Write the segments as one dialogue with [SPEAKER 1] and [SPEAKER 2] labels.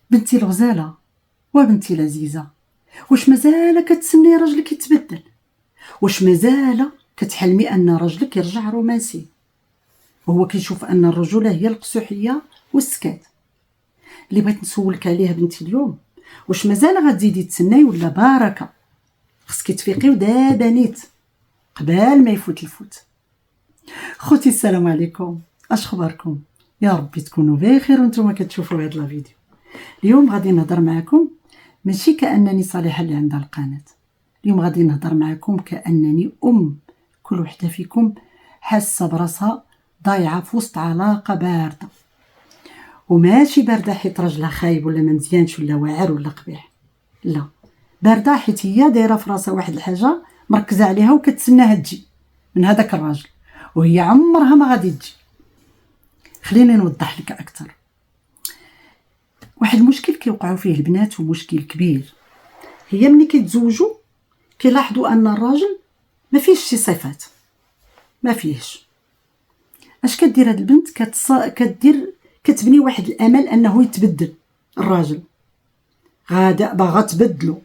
[SPEAKER 1] بنتي الغزالة وبنتي العزيزة، واش مازال كتسني راجلك يتبدل؟ واش مازال كتحلمي ان راجلك يرجع رومانسي وهو كيشوف ان الرجولة هي القسوحية والسكات؟ اللي بغيت نسولك عليه بنتي اليوم، واش مازال غتزيدي تسناي ولا باركة؟ خصك تفيقي ودابا نيت قبل ما يفوت الفوت. خوتي السلام عليكم، اش خباركم؟ يا ربي تكونوا بخير وانتم كتشوفوا هذا الفيديو. اليوم غادي نهضر معكم ماشي كانني صالحه اللي عندها القناه، اليوم غادي نهضر معكم كانني كل وحده فيكم حاسه براسها ضايعه في وسط علاقه بارده، وماشي بارده حيت راجلها خايب ولا ما مزيانش ولا واعر ولا قبيح، لا، بارده حيت هي دايره في راسها واحد الحاجه مركزه عليها وكتسناها تجي من هذاك الراجل، وهي عمرها ما غادي تجي. خليني نوضح لك اكثر. واحد المشكل كيوقعوا فيه البنات ومشكل كبير، هي ملي كيتزوجوا كيلاحظوا ان الراجل ما فيهش شي صفات، ما فيهش. اش كدير هاد البنت؟ كتبني واحد الامل انه يتبدل الراجل، غادا باغا تبدلو،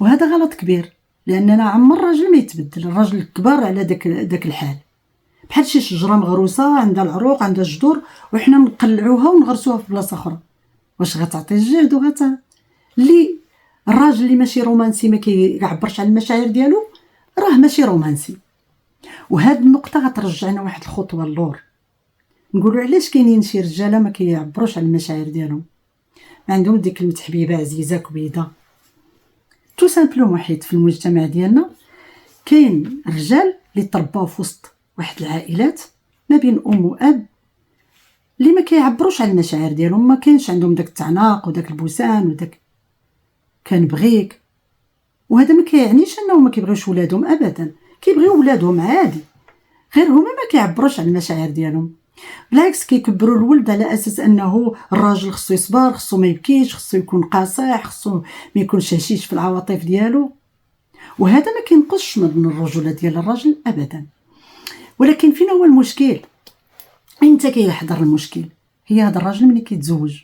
[SPEAKER 1] وهذا غلط كبير، لاننا عمر الراجل ما يتبدل. الراجل كبر على داك الحال، بحال شي شجره مغروسه عندها العروق عندها الجذور وحنا نقلعوها ونغرسوها في بلاصه اخرى. واش غتعطي الجهد اللي الراجل اللي ماشي رومانسي ما كيعبرش على المشاعر ديالو راه ماشي رومانسي. وهاد النقطه غترجعنا واحد الخطوه اللور. نقولوا علاش كاينين شي رجاله ما كيعبروش على المشاعر ديالهم، ما عندهم ديك كلمه حبيبه عزيزه كبيده، تو سامبلومون حيت في المجتمع ديالنا كاين رجال اللي ترباو في وسط واحد العائلات ما بين ام واب اللي ما كيعبروش على المشاعر ديالهم، ما كاينش عندهم داك التعناق وداك البوسان وداك كنبغيك. وهذا ما كيعنيش انهم ما كيبغيوش ولادهم، ابدا كيبغيو ولادهم عادي، غير هما ما كيعبروش على المشاعر ديالهم. بالعكس كيكبروا الولد على اساس انه الراجل خصو يصبر، خصو ما يبكيش، خصو يكون قاصح، خصو ما يكونش هشيش في العواطف ديالو. وهذا ما كينقصش من الرجوله ديال الراجل ابدا. ولكن فين هو المشكل؟ انت كيحضر المشكل هي هذا الراجل ملي كيتزوج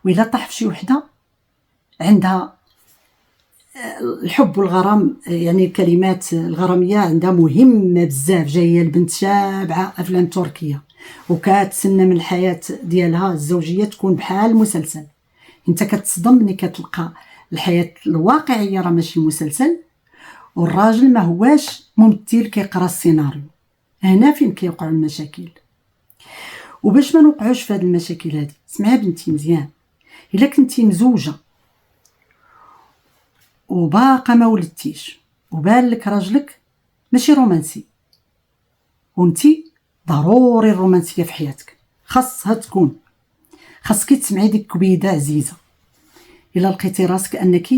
[SPEAKER 1] وإلا طاح في شي وحده عندها الحب والغرام، يعني الكلمات الغراميه عندها مهمه بزاف، جايه البنت شابعه افلام تركيه وكتسنى من الحياه ديالها الزوجيه تكون بحال مسلسل. انت كتصدم ملي كتلقى الحياه الواقعيه راه ماشي مسلسل، والراجل ما هواش ممثل كيقرا السيناريو. هنا فين كيوقعوا المشاكل. وباش ما نوقعوش في هذه المشاكل هذه، سمعي بنتي مزيان، الا كنتي مزوجه وباقا ما ولدتيش وبان لك راجلك ماشي رومانسي، وانتي ضروري الرومانسيه في حياتك خاصها تكون، خاصك تسمعي ديك كبيده عزيزه. الا لقيتي راسك انك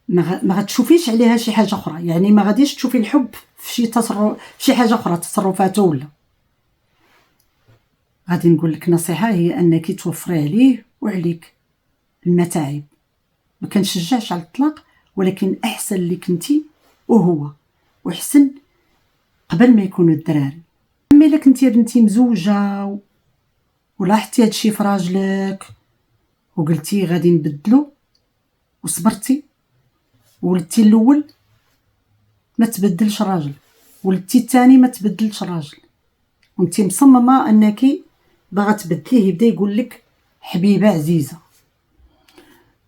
[SPEAKER 1] ما غتشوفيش عليها شي حاجه اخرى، يعني ما غاديش تشوفي الحب في شي تصرف في شي حاجه اخرى تصرفاته، ولا غادي نقول لك نصيحه هي انك توفري عليه وعليك المتاعب. ما كنشجعش على الطلاق، ولكن احسن اللي كنتي وهو، وحسن قبل ما يكونوا الدراري. اما الا كنتي يا بنتي مزوجه ولاحظتي هادشي في راجلك وقلتي غادي نبدلو وصبرتي ولدتي الاول ما تبدلش الراجل، ولدتي الثاني ما تبدلش الراجل، وانتي مصممه انك باغا تبدليه، يبدا يقول لك حبيبه عزيزه،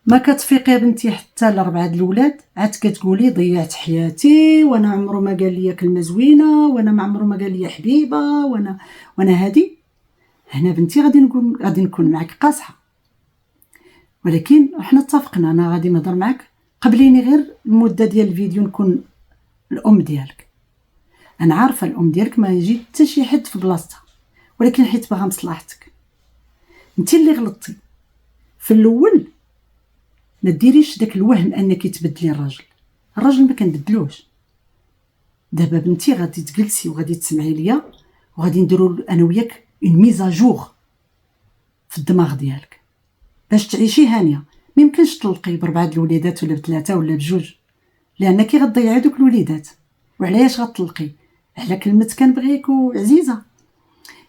[SPEAKER 1] ما كتفيقي يا بنتي حتى لربعه الاولاد عاد كتقولي ضيعت حياتي وانا عمره ما قال لي كلمه زوينه وانا ما عمره ما قال لي حبيبه وانا هادي. هنا بنتي غادي نكون معك قاصحه. ولكن احنا اتفقنا انا غادي نهضر معك قبليني غير المده ديال الفيديو نكون الام ديالك. انا عارفه الام ديالك ما يجي حتى شي حد في بلاصتها، ولكن حيت باغا مصلحتك. انت اللي غلطتي في الاول، ما ديريش داك الوهم انك تبدلي الراجل ما كنبدلوش. دابا بنتي غادي تجلسي وغادي تسمعي ليا وغادي نديروا انا وياك اون ميزاجور في الدماغ ديالك باش تعيشي هانيه. ما يمكنش تطلقي بربعه الوليدات ولا بثلاثه ولا بجوج، لانك غتضيعي دوك الوليدات. وعلاش غتطلقي؟ على كلمه كنبغيك وعزيزه.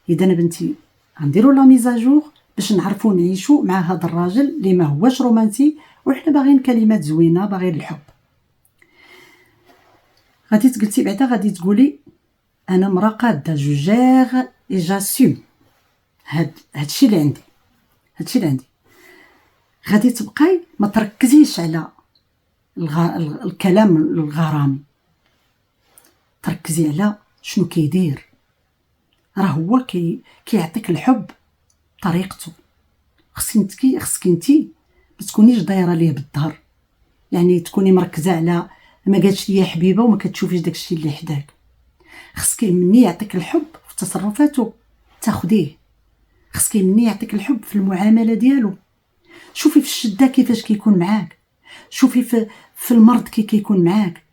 [SPEAKER 1] اذا بنتي غنديروا لا ميزاجور باش نعرفوا نعيشوا مع هذا الراجل اللي ما هوش رومانسي، وحنا باغيين كلمات زوينه، باغيين الحب. غادي قلتي بعدا غادي تقولي انا مرا قاده جو جير اي جاسوم، هادشي اللي عندي، هادشي اللي عندي. غادي تبقاي ما تركزيش على الكلام الغرامي، تركزي على شنو كيدير. راه هو كيعطيك الحب طريقته. خصك انتي ما تكونيش دايره ليه بالظهر، يعني تكوني مركزه على ما قالش لي حبيبه وما كتشوفيش داكشي اللي حداك. خصك مني يعطيك الحب في تصرفاته تاخديه، خصك مني يعطيك الحب في المعامله ديالو. شوفي في الشده كيفاش كيكون معاك، شوفي في المرض كيكون معاك.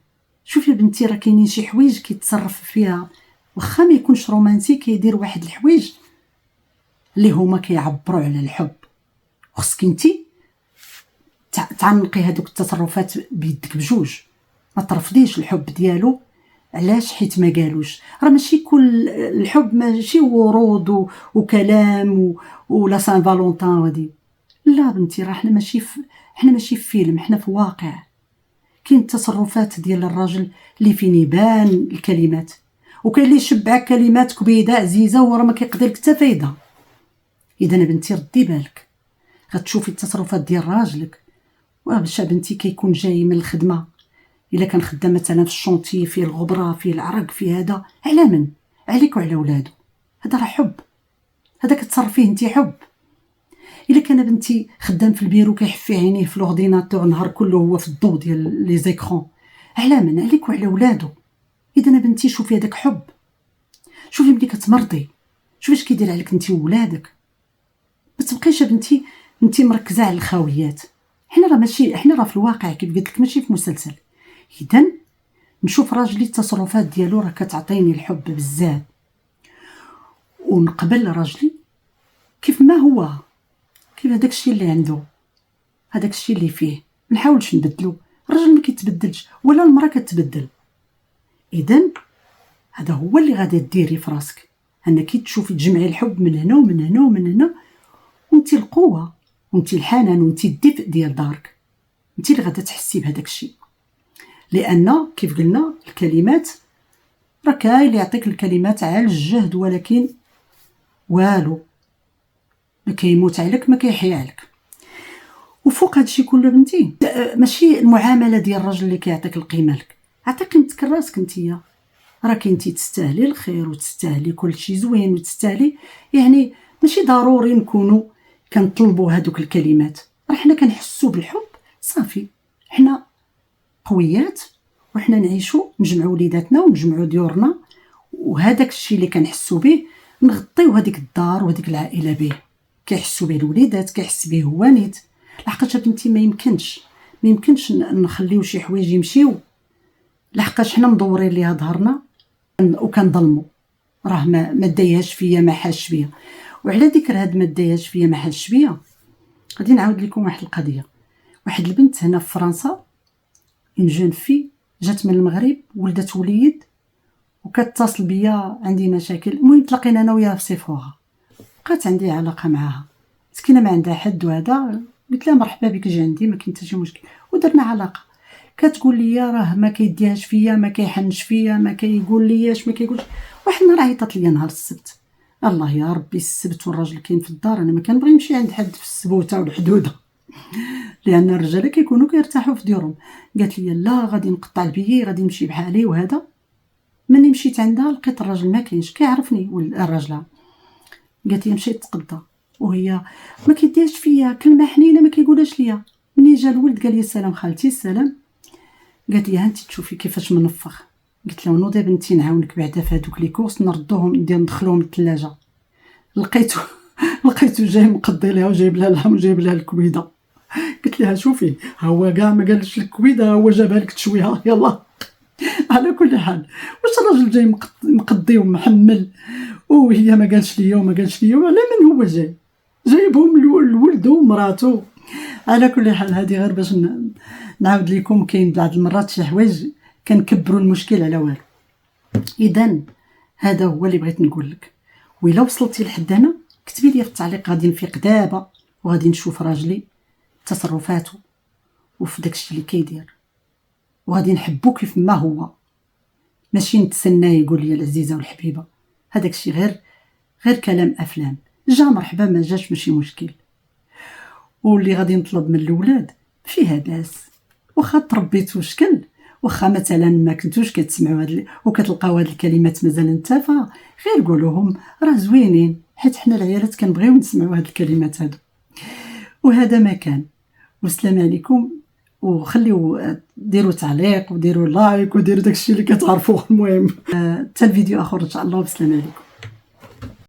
[SPEAKER 1] شوفي بنتي راه كاينين شي حوايج كيتصرف فيها واخا ما يكونش رومانسي، كيدير واحد الحوايج اللي هما كيعبروا على الحب. وخصك انتي تعنقي هذوك التصرفات بيدك بجوج، ما ترفضيش الحب ديالو. علاش؟ حيت ما قالوش. راه ماشي كل الحب ماشي ورود وكلام ولا سان فالونتان ودي. لا بنتي، راه حنا ماشي في فيلم، حنا في واقع. كاين التصرفات ديال الراجل اللي فين يبان الكلمات، وكاين اللي يشبعك كلمات كبيده عزيزه وراه ما كيقدر لك حتى فايده. اذا بنتي ردي بالك، غتشوفي التصرفات ديال راجلك. باش بنتي كيكون جاي من الخدمه، الا كان خدام مثلا في الشونتي فيه الغبره فيه العرق فيه هذا، على من؟ عليك وعلى ولادو. هذا راه حب، هذا كتصرفيه انت حب. الا كان بنتي خدام في البيرو كيحفي عينيه في الاورديناتور نهار كله هو في الضو ديال لي زيكرون، على من؟ عليك وعلى ولادو. اذا بنتي شوفي هذاك حب. شوفي ملي كتمرضي شوفي اش كيدير عليك انت وولادك. ما تبقيش بنتي مركزه على الخاويات. حنا راه في الواقع كيف قلت لك، ماشي في مسلسل. اذا نشوف راجلي التصرفات ديالو راه كتعطيني الحب بزاف، ونقبل راجلي كيف ما هو، كيف هذاك الشيء اللي عنده، هذاك الشيء اللي فيه. ما نحاولش نبدلو. الراجل ما كيتبدلش ولا المراه كتبدل. اذا هذا هو اللي غادي ديري في راسك، انك تشوفي تجمعي الحب من هنا ومن هنا ومن هنا، وانت القوه وانت الحنان وانت الدفء ديال دارك. انت اللي غادا تحسي بهذاك الشيء. لان كيف قلنا الكلمات راه كاين اللي يعطيك الكلمات على الجهد، ولكن والو ما كيموت عليك ما كيحيا عليك. وفوق هادشي كله بنتي، ماشي المعامله ديال الراجل اللي كيعطيك القيمه لك. عطي قيمتك لراسك انتيا، راك انتي تستاهلي الخير وتستاهلي كل شيء زوين وتستاهلي. يعني ماشي ضروري نكونوا كنطلبوا هذوك الكلمات. راه حنا كنحسوا بالحب صافي، حنا قويات وحنا نعيشوا نجمعوا وليداتنا ونجمعوا ديورنا، وهذاك الشيء اللي كنحسوا به نغطيو هذيك الدار وهذيك العائله به. كيحسوا به الوليدات، كيحس به هو نيت. لحقاش بنتي ما يمكنش نخليو شي حوايج يمشيو، لحقاش حنا مدورين ليها ظهرنا وكنظلموا. راه ما دايهاش فيا ما حاش بيا. وعلى ذكر هاد ما دايهاش فيا ما حاش بيا، غادي نعاود لكم واحد القضيه. واحد البنت هنا في فرنسا، اون جون في جات من المغرب، ولدت وليد وكتصل بيا عندي مشاكل. المهم تلاقينا انا وياها في سيفورا، بقات عندي علاقه معاها. مسكينه ما عندها حد، وهذا قلت لها مرحبا بك جي عندي ما كاين حتى شي مشكل، ودرنا علاقه. كتقول لي راه ما كيديهاش فيا ما كيحنش فيا ما كيقول لياش ما كيقولش. واحد النهار عيطت لي نهار السبت، الله يا ربي السبت والراجل كاين في الدار، انا ما كنبغي نمشي عند حد في السبوته والحدوده، لان الرجاله كيكونوا كيرتاحوا في ديورهم. قالت لي لا غادي نقطع البيي غادي نمشي بحالي. وهذا مني مشيت عندها لقيت الراجل ما كاينش، كيعرفني الراجل. قالت لي مشيت تقضى وهي ما كيديهاش فيا، كلمه حنينه ما كيقولهاش ليا. مني جا الولد قال لي السلام خالتي السلام، قالت لي ها انت تشوفي كيفاش منفخ. قلت لها نوضي بنتي نعاونك بعدا في هذوك لي كورس نردوهم ندخلوهم للثلاجه. لقيتو جاي مقضي ليها وجايب لها اللحم وجايب لها الكبيده. قلت لها شوفي ها هو كاع ما قالش الكبيده، هو جابها لك تشويها يلا. على كل حال واش الراجل جاي مقضي ومحمل وهي ما قالش ليا وما قالش ليا، على من هو جايبهم الولد ومراته. على كل حال هذه غير باش نعاود لكم، كاين بعض المرات شي حوايج كنكبروا المشكل على والو. اذا هذا هو اللي بغيت نقول لك. وإلا وصلتي لحد هنا كتبي لي في التعليق، غادي نفيق دابا وغادي نشوف راجلي تصرفاته وفي داكشي اللي كيدير، وغادي نحبو كيف ما هو، ماشي نتسناه يقول لي العزيزه والحبيبه. هذاك الشيء غير كلام افلام. جا مرحبا، ما جاش ماشي مشكل. واللي غادي نطلب من الاولاد فيها باس، واخا تربيتو شكل، واخا مثلا ما كنتوش كتسمعوا وكتلقاو هاد الكلمات مازال نتافه، غير قولوهم راه زوينين، حيت حنا العيالات كنبغيو نسمعوا هاد الكلمات هادو. وهذا ما كان. والسلام عليكم، وخليو ديروا تعليق وديروا لايك وديروا داكشي اللي كتعرفوه. المهم حتى الفيديو اخر ان شاء الله، والسلام عليكم.